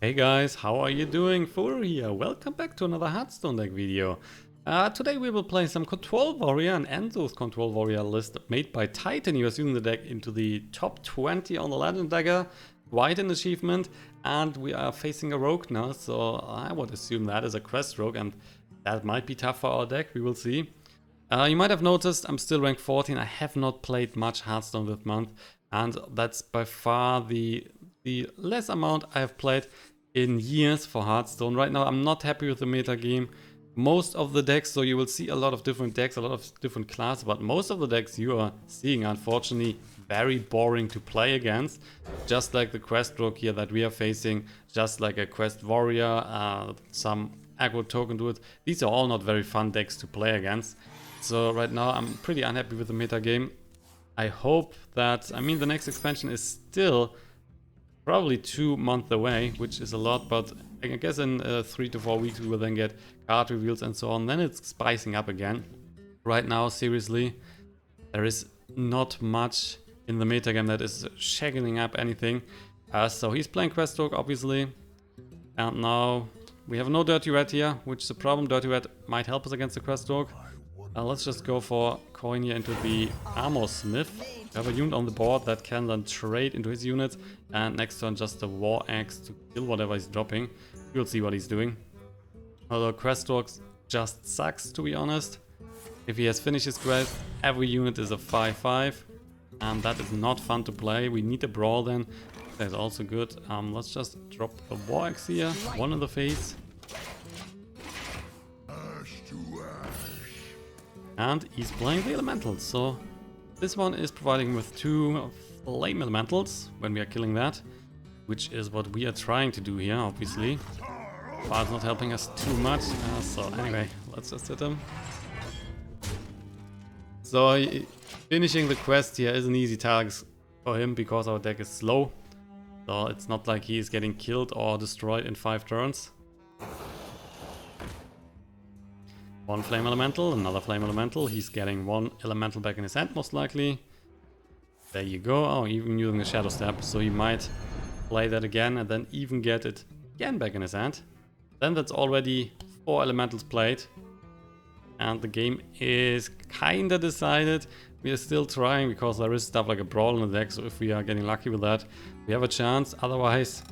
Hey guys, how are you doing? Furo here. Welcome back to another Hearthstone deck video. Today we will play some Control Warrior, an Nzoth Control Warrior list made by Titan. You are using the deck into the top 20 on the Legend Dagger. Quite an achievement. And we are facing a rogue now, so I would assume that is a quest rogue, and that might be tough for our deck. We will see. You might have noticed I'm still ranked 14. I have not played much Hearthstone this month, and that's by far the less amount I have played in years for Hearthstone. Right now I'm not happy with the meta game. Most of the decks, so you will see a lot of different decks, a lot of different classes, but most of the decks you are seeing, unfortunately, very boring to play against. Just like the quest rogue here that we are facing, just like a quest warrior, some aggro token to it. These are all not very fun decks to play against. So right now I'm pretty unhappy with the meta game. I hope that, the next expansion is still probably 2 months away, which is a lot, but I guess in 3 to 4 weeks we will then get card reveals and so on. Then it's spicing up again. Right now, seriously, there is not much in the metagame that is shaking up anything. So he's playing Quest Rogue, obviously. And now we have no Dirty Red here, which is a problem. Dirty Red might help us against the Quest Rogue. Let's just go for coin here into the Armorsmith. We have a unit on the board that can then trade into his units, and next turn just a War Axe to kill whatever he's dropping. We'll see what he's doing. Although Quest Rogue just sucks, to be honest. If he has finished his quest, every unit is a 5-5, and that is not fun to play. We need a Brawl then. That's also good. Let's just drop a War Axe here, one in the face. And he's playing the Elementals, so this one is providing with 2 Flame Elementals when we are killing that, which is what we are trying to do here, obviously. But it's not helping us too much, so anyway, let's just hit him. So finishing the quest here is an easy task for him because our deck is slow. So it's not like he is getting killed or destroyed in 5 turns. 1 Flame Elemental, another Flame Elemental. He's getting 1 Elemental back in his hand, most likely. There you go. Oh, even using the Shadow Step. So he might play that again and then even get it again back in his hand. Then that's already 4 Elementals played. And the game is kinda decided. We are still trying because there is stuff like a Brawl in the deck. So if we are getting lucky with that, we have a chance. Otherwise,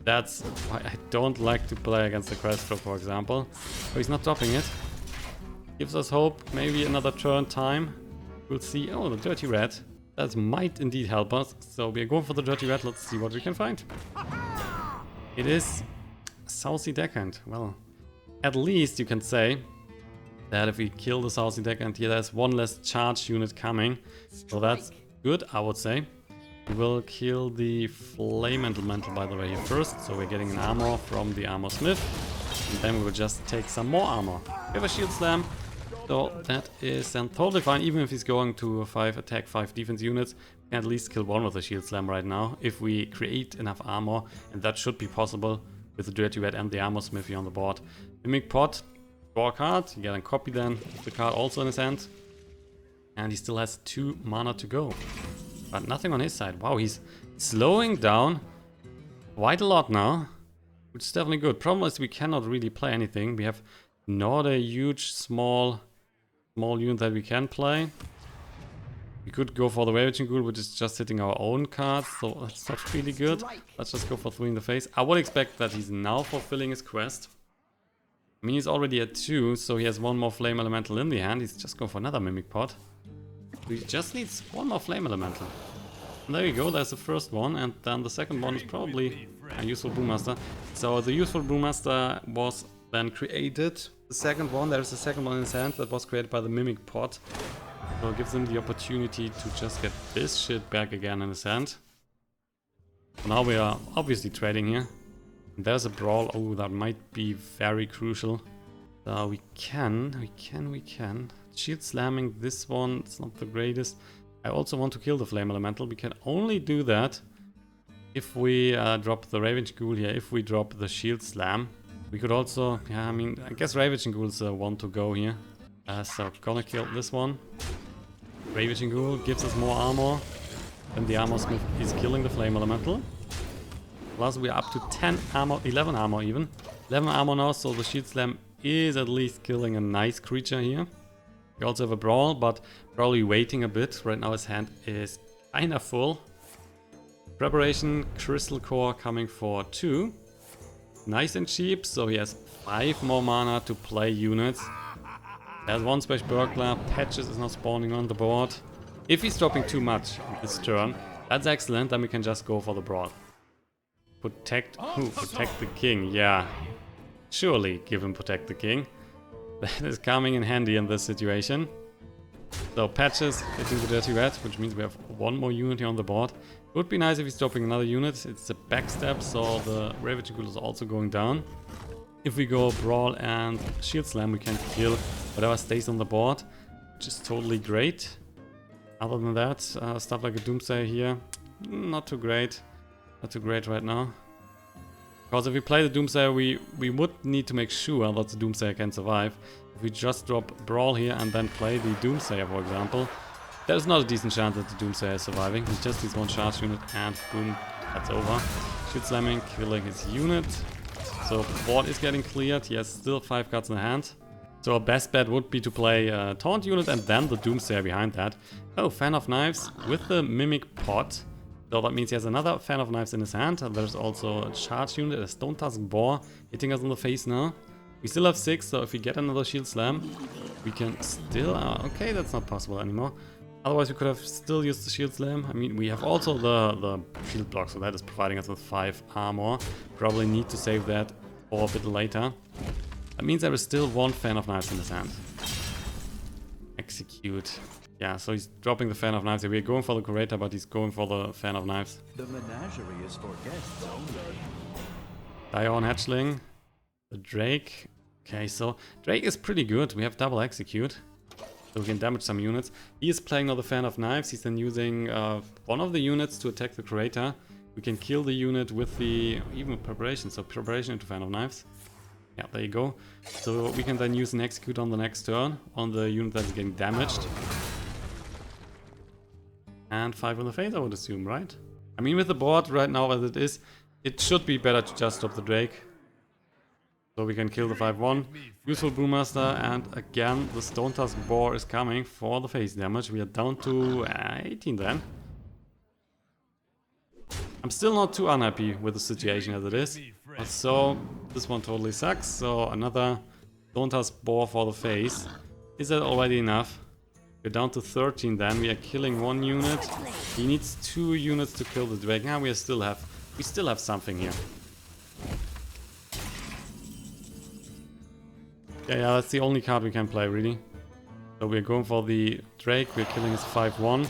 that's why I don't like to play against the Quest Rogue, for example. Oh, he's not dropping it. Gives us hope. Maybe another turn time. We'll see. Oh, the Dirty Red. That might indeed help us. So we are going for the Dirty Red. Let's see what we can find. It is Southsea Deckhand. Well, at least you can say that if we kill the Southsea Deckhand here, there's 1 less charge unit coming. So that's good, I would say. We will kill the Flame Elemental, by the way, here first. So we're getting an armor from the Armorsmith. And then we will just take some more armor. We have a Shield Slam. So that is then totally fine. Even if he's going to 5 attack, 5 defense units, we can at least kill 1 with a Shield Slam right now. If we create enough armor. And that should be possible with the Dirty Red and the Armorsmith here on the board. Mimic Pot, draw a card. You get a copy then of the card also in his hand. And he still has 2 mana to go. But nothing on his side. Wow, he's slowing down quite a lot now, which is definitely good. Problem is we cannot really play anything. We have not a huge small unit that we can play. We could go for the Ravaging Ghoul, which is just hitting our own cards, so that's not really good. Let's just go for 3 in the face. I would expect that he's now fulfilling his quest. I mean, he's already at 2, so he has 1 more Flame Elemental in the hand. He's just going for another Mimic Pot. He just needs 1 more Flame Elemental. And there you go, there's the first one, and then the second one is probably a useful Brewmaster. So the useful Brewmaster was then created. The second one, there's the second one in his hand that was created by the Mimic Pot. So it gives him the opportunity to just get this shit back again in his hand. So now we are obviously trading here. And there's a Brawl. Oh, that might be very crucial. We can. Shield slamming this one, it's not the greatest. I also want to kill the Flame Elemental. We can only do that if we drop the Ravaging Ghoul here, if we drop the Shield Slam. We could also, I guess Ravaging Ghoul is one to go here. So gonna kill this one. Ravaging Ghoul gives us more armor. Then the Armorsmith is killing the Flame Elemental. Plus we're up to 10 armor, 11 armor even. 11 armor now, so the Shield Slam is at least killing a nice creature here. We also have a Brawl, but probably waiting a bit. Right now his hand is kinda full. Preparation, Crystal Core coming for 2. Nice and cheap, so he has 5 more mana to play units. There's 1 Splash Burglar, Patches is not spawning on the board. If he's dropping too much this turn, that's excellent, then we can just go for the Brawl. Protect the King, yeah. Surely give him Protect the King. That is coming in handy in this situation. So Patches hitting the Dirty Rat, which means we have 1 more unit here on the board. Would be nice if he's dropping another unit. It's a backstab, so the Ravaging Ghoul is also going down. If we go Brawl and Shield Slam, we can kill whatever stays on the board, which is totally great. Other than that, stuff like a Doomsayer here, not too great. Not too great right now. Because if we play the Doomsayer, we would need to make sure that the Doomsayer can survive. If we just drop Brawl here and then play the Doomsayer, for example, there's not a decent chance that the Doomsayer is surviving. He just needs 1 charge unit and boom, that's over. Shield Slamming, killing his unit. So the board is getting cleared. He has still 5 cards in the hand. So our best bet would be to play a Taunt unit and then the Doomsayer behind that. Oh, Fan of Knives with the Mimic Pot. So that means he has another Fan of Knives in his hand. And there's also a charge unit, a Stone Tusk Boar, hitting us in the face now. We still have 6, so if we get another Shield Slam, we can still... okay, that's not possible anymore. Otherwise we could have still used the Shield Slam. I mean, we have also the Shield Block, so that is providing us with 5 armor. Probably need to save that for a bit later. That means there is still 1 Fan of Knives in his hand. Execute. Yeah, so he's dropping the Fan of Knives. We're going for the Curator, but he's going for the Fan of Knives. The menagerie is for guests only. Direhorn Hatchling. The Drake. Okay, so Drake is pretty good. We have double execute, so we can damage some units. He is playing now the Fan of Knives. He's then using 1 of the units to attack the Curator. We can kill the unit with the even preparation. So preparation into Fan of Knives. Yeah, there you go. So we can then use an execute on the next turn on the unit that is getting damaged. And 5 in the face, I would assume, right? I mean, with the board right now as it is, it should be better to just stop the Drake. So we can kill the 5-1. Useful Brewmaster, and again, the Stone Tusk Boar is coming for the face damage. We are down to 18 then. I'm still not too unhappy with the situation as it is. So, this one totally sucks. So, another Stone Tusk Boar for the face. Is that already enough? We're down to 13 then. We are killing 1 unit. He needs 2 units to kill the Drake. Now we still have something here. Yeah, that's the only card we can play, really. So we're going for the Drake. We're killing his 5-1.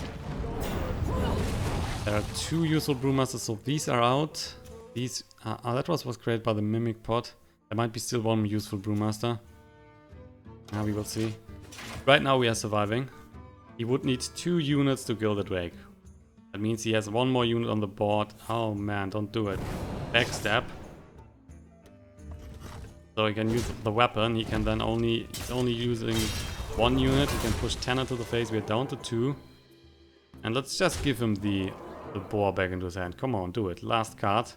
There are 2 useful Brewmasters, so these are out. These that was created by the Mimic Pot. There might be still 1 useful Brewmaster. Now we will see. Right now we are surviving. He would need 2 units to kill the Drake. That means he has 1 more unit on the board. Oh man, don't do it. Backstab. So he can use the weapon. He can then he's only using 1 unit. He can push 10 into the face. We're down to 2. And let's just give him the boar back into his hand. Come on, do it. Last card.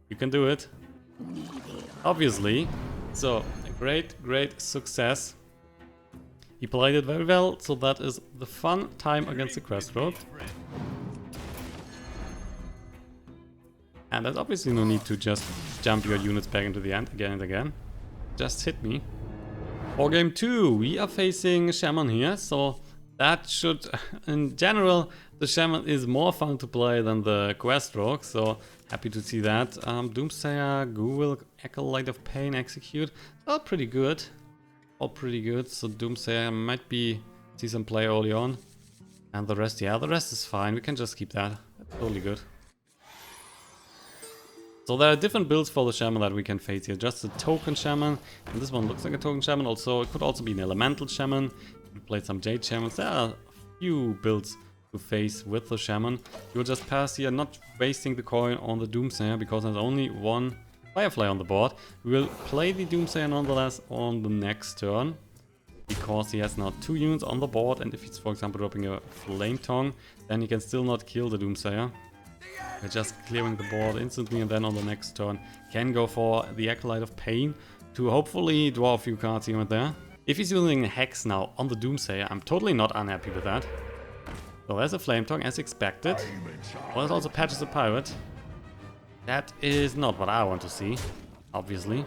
You can do it. Obviously. So, a great success. He played it very well, so that is the fun time against the Quest Road. And there's obviously no need to just jump your units back into the end again and again. Just hit me. For game 2, we are facing Shaman here, so that should, in general, the Shaman is more fun to play than the Quest Rogue, so happy to see that. Doomsayer, Ghoul, Acolyte of Pain, Execute, all pretty good. All pretty good, so Doomsayer might be see some play early on. And the rest, yeah, the rest is fine, we can just keep that. That's totally good. So there are different builds for the Shaman that we can face here. Just a token Shaman, and this one looks like a token Shaman. Also, it could also be an elemental Shaman. We played some Jade Shamans. There are a few builds to face with the Shaman. You'll just pass here, not wasting the coin on the Doomsayer because there's only 1 Firefly on the board. We will play the Doomsayer nonetheless on the next turn because he has now 2 units on the board, and if he's, for example, dropping a Flame Tongue, then he can still not kill the Doomsayer. We're just clearing the board instantly, and then on the next turn can go for the Acolyte of Pain to hopefully draw a few cards here and there. If he's using a Hex now on the Doomsayer, I'm totally not unhappy with that. So there's a Flame Tongue as expected. Well, it also patches a Pirate. That is not what I want to see, obviously.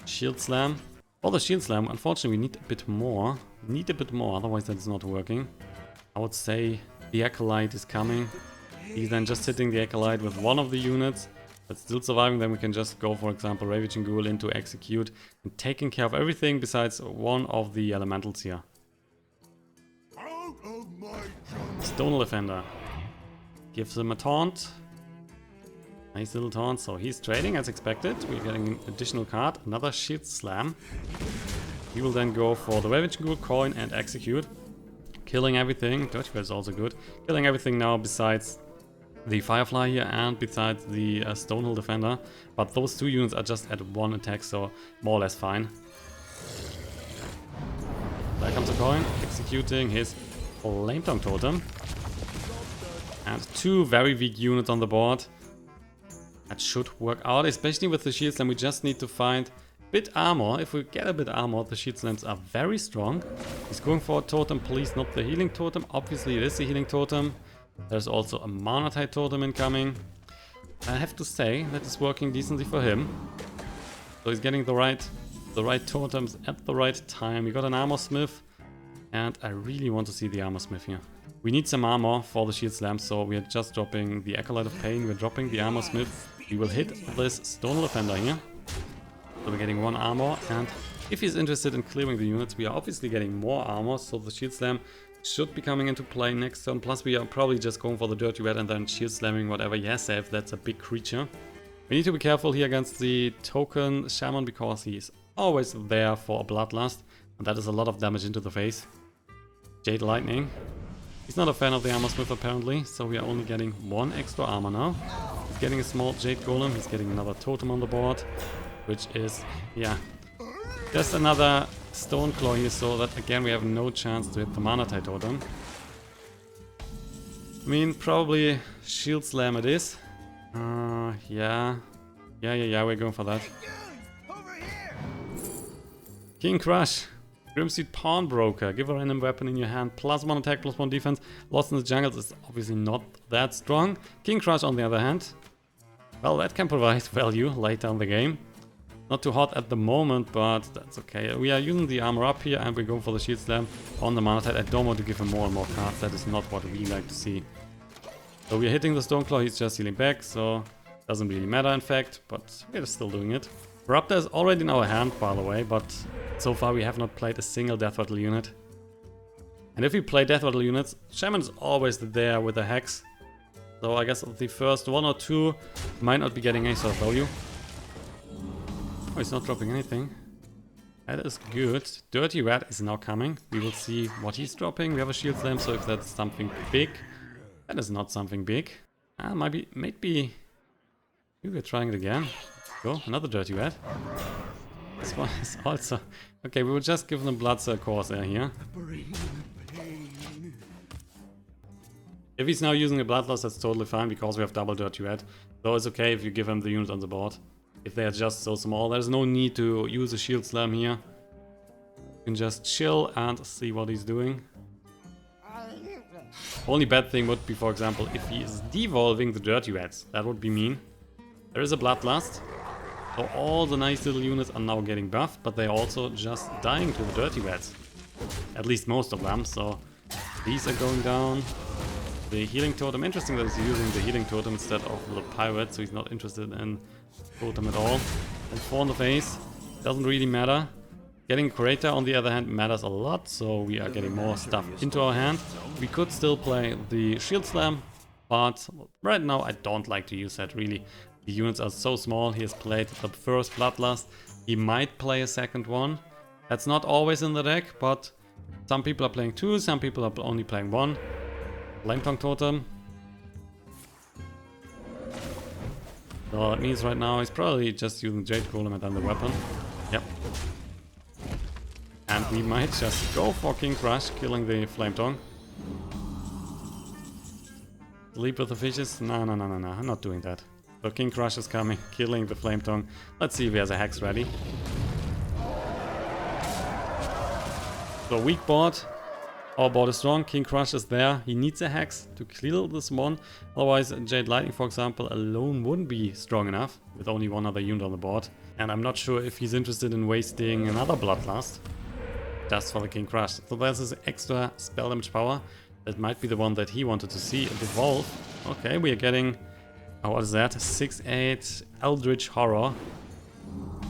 Shield Slam. For the Shield Slam, unfortunately we need a bit more. Otherwise that's not working. I would say the Acolyte is coming. He's then just hitting the Acolyte with one of the units. But still surviving, then we can just go, for example, Ravaging Ghoul into Execute and taking care of everything besides one of the elementals here. Stone Defender. Gives him a taunt. Nice little taunt, so he's trading as expected. We're getting an additional card, another Shield Slam. He will then go for the Ravaging Ghoul, coin and Execute. Killing everything. Dirty Red is also good. Killing everything now besides the Firefly here and besides the Stonehill Defender, but those two units are just at one attack, so more or less fine. There comes a coin, executing his Flame Tongue Totem. And two very weak units on the board. That should work out, especially with the Shield Slam. We just need to find a bit armor. If we get a bit armor, the Shield Slams are very strong. He's going for a totem, please, not the healing totem. Obviously it is a healing totem. There's also a Mana Tide totem incoming. I have to say that is working decently for him. So he's getting the right totems at the right time. We got an Armorsmith, and I really want to see the Armorsmith here. We need some armor for the Shield Slam, so we are just dropping the Acolyte of Pain. We're dropping the Armorsmith. We will hit this Stone Defender here. So we're getting one armor, and if he's interested in clearing the units, we are obviously getting more armor, so the Shield Slam should be coming into play next turn. Plus we are probably just going for the Dirty Red and then Shield Slamming whatever he has saved. That's a big creature. We need to be careful here against the token Shaman because he's always there for a Bloodlust, and that is a lot of damage into the face. Jade Lightning. He's not a fan of the Armorsmith apparently, so we are only getting one extra armor now. He's getting a small Jade Golem, he's getting another totem on the board, which is, yeah, just another Stone Claw here, so that again we have no chance to hit the Mana Tide totem. I mean, probably Shield Slam it is. Yeah, we're going for that. King Crush. Grimestreet Pawnbroker. Give a random weapon in your hand. +1 attack, +1 defense. Lost in the Jungles is obviously not that strong. King Crush on the other hand. Well, that can provide value later in the game. Not too hot at the moment, but that's okay. We are using the armor up here and we're going for the Shield Slam on the Mana Tide. I don't want to give him more and more cards. That is not what we like to see. So we're hitting the Stoneclaw. He's just healing back, so doesn't really matter in fact, but we're still doing it. Corruptor is already in our hand, by the way, but so far we have not played a single Death Rattle unit. And if we play Death Rattle units, Shaman is always there with a Hex. So I guess the first one or two might not be getting any sort of value. Oh, he's not dropping anything. That is good. Dirty Red is now coming. We will see what he's dropping. We have a Shield Slam, so if that's something big, that is not something big. Maybe we're trying it again. Go, another Dirty Red. This one is also... Okay, we will just give them Bloodsail Corsair here. If he's now using a Bloodlust, that's totally fine because we have double Dirty Red. So it's okay if you give him the unit on the board. If they are just so small, there's no need to use a Shield Slam here. You can just chill and see what he's doing. Only bad thing would be, for example, if he is devolving the Dirty Reds. That would be mean. There is a Bloodlust. So all the nice little units are now getting buffed, but they're also just dying to the Dirty Reds. At least most of them, so these are going down. The Healing Totem, interesting that he's using the Healing Totem instead of the Pirate, so he's not interested in Totem at all. And 4 in the face, doesn't really matter. Getting Curator on the other hand matters a lot, so we are getting more stuff into our hand. We could still play the Shield Slam, but right now I don't like to use that really. The units are so small. He has played the first Bloodlust. He might play a second one. That's not always in the deck, but some people are playing 2, some people are only playing 1. Flame Tongue Totem. So that means right now he's probably just using Jade Golem and then the weapon. Yep. And we might just go for King Crush, killing the Flame Tongue. Sleep with the fishes? No, no, no, no, no. I'm not doing that. So King Crush is coming, killing the Flame Tongue. Let's see if he has a Hex ready. So weak board. Our board is strong. King Crush is there. He needs a Hex to kill this one. Otherwise, Jade Lightning, for example, alone wouldn't be strong enough with only one other unit on the board. And I'm not sure if he's interested in wasting another Bloodlust just for the King Crush. So there's this extra spell damage power. That might be the one that he wanted to see evolve. Okay, we are getting, oh, what is that? 6/8 Eldritch Horror.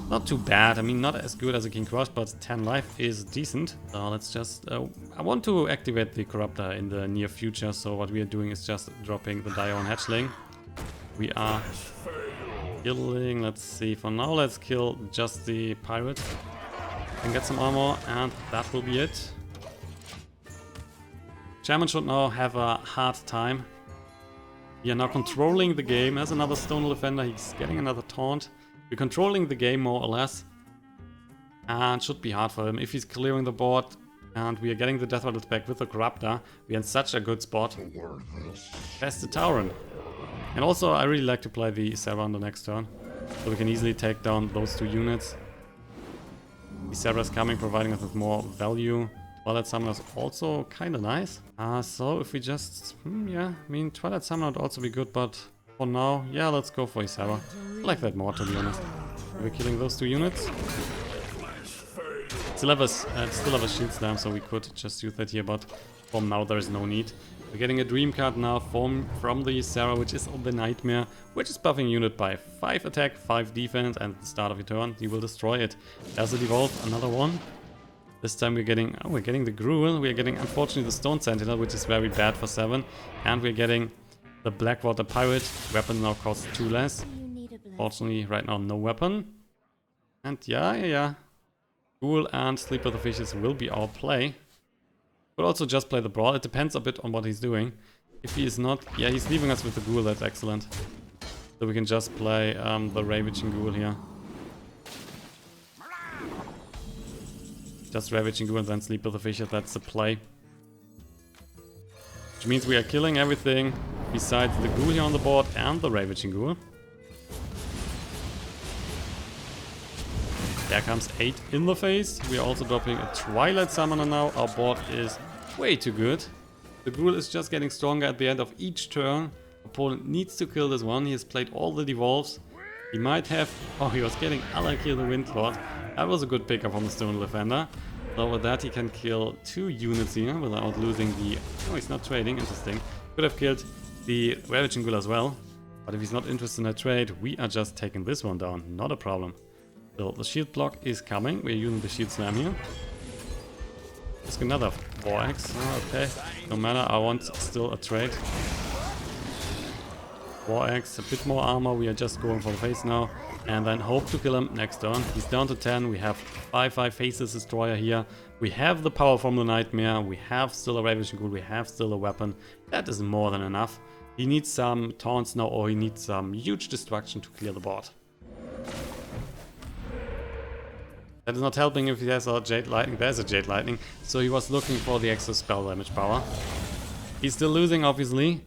Not too bad. I mean, not as good as a King Crush, but 10 life is decent. So let's just, I want to activate the Corruptor in the near future. So what we are doing is just dropping the Direhorn Hatchling. We are killing, let's see, for now let's kill just the Pirate and get some armor, and that will be it. Shaman should now have a hard time. We are now controlling the game. There's another Stone Defender. He's getting another taunt. We're controlling the game more or less. And should be hard for him. If he's clearing the board and we are getting the Death Rattles back with the Corruptor, we're in such a good spot. Best the Tauren. And also I really like to play the Ysera on the next turn. So we can easily take down those two units. Ysera is coming, providing us with more value. Twilight Summoner is also kind of nice. So if we just, yeah, I mean, Twilight Summoner would also be good, but for now, yeah, let's go for Ysera. I like that more, to be honest. We're killing those two units. Still have a Shield Slam, so we could just use that here, but for now there is no need. We're getting a Dream card now from the Ysera, which is the Nightmare, which is buffing unit by 5 attack, 5 defense, and at the start of your turn, you will destroy it. Does it evolve? Another one. This time we're getting the Gruel, we're getting unfortunately the Stone Sentinel, which is very bad for 7, and we're getting the Blackwater Pirate. Weapon now costs 2 less. Fortunately right now no weapon. And yeah. Ghoul and Sleep with the Fishes will be our play. Could also just play the Brawl, it depends a bit on what he's doing. If he is not, yeah, he's leaving us with the Ghoul, that's excellent. So we can just play the Ravaging Ghoul here. Just Ravaging Ghoul and then Sleep with the Fishes, that's the play. Which means we are killing everything besides the Ghoul here on the board and the Ravaging Ghoul. There comes 8 in the face. We are also dropping a Twilight Summoner now. Our board is way too good. The Ghoul is just getting stronger at the end of each turn. Opponent needs to kill this one. He has played all the devolves. He might have... Oh, he was getting Alakir the Windlord. That was a good pickup from the Stone Defender. So with that he can kill 2 units here without losing the... Oh, he's not trading. Interesting. Could have killed the Ravaging Ghoul as well. But if he's not interested in a trade, we are just taking this one down. Not a problem. So the shield block is coming. We're using the Shield Slam here. Just another War Axe. Oh, okay. No matter, I want still a trade. War Axe, a bit more armor. We are just going for the face now. And then hope to kill him next turn. He's down to 10. We have 5/5 Faceless Destroyer here. We have the power from the Nightmare. We have still a Ravaging Ghoul. We have still a weapon. That is more than enough. He needs some taunts now, or he needs some huge destruction to clear the board. That is not helping if he has a Jade Lightning. There's a Jade Lightning. So he was looking for the extra spell damage power. He's still losing, obviously.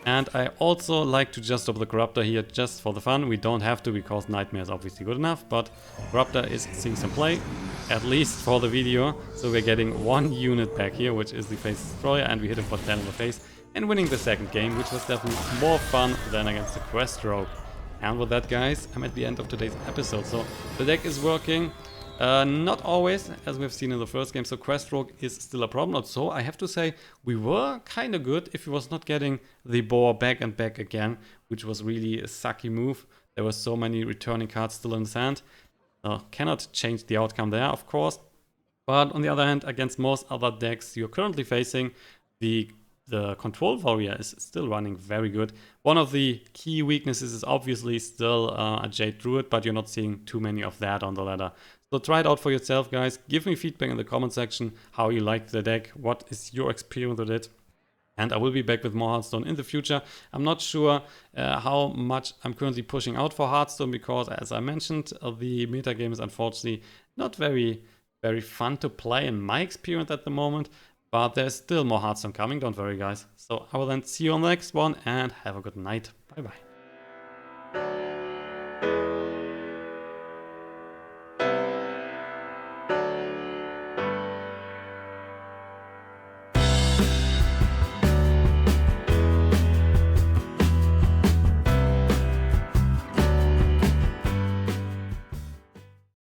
And I also like to just drop the Corruptor here just for the fun. We don't have to because Nightmare is obviously good enough. But Corruptor is seeing some play, at least for the video. So we're getting 1 unit back here, which is the Face Destroyer. And we hit him for 10 in the face. And winning the second game, which was definitely more fun than against the Quest Rogue. And with that, guys, I'm at the end of today's episode. So the deck is working. Not always, as we've seen in the first game, so Quest Rogue is still a problem. So I have to say, we were kind of good if he was not getting the boar back and back again, which was really a sucky move. There were so many returning cards still in his hand. Cannot change the outcome there, of course. But on the other hand, against most other decks you're currently facing, the Control Warrior is still running very good. One of the key weaknesses is obviously still a Jade Druid, but you're not seeing too many of that on the ladder. So try it out for yourself, guys. Give me feedback in the comment section how you like the deck, what is your experience with it. And I will be back with more Hearthstone in the future. I'm not sure how much I'm currently pushing out for Hearthstone because, as I mentioned, the metagame is unfortunately not very fun to play in my experience at the moment. But there's still more Hearthstone coming, don't worry guys. So I will then see you on the next one and have a good night. Bye bye.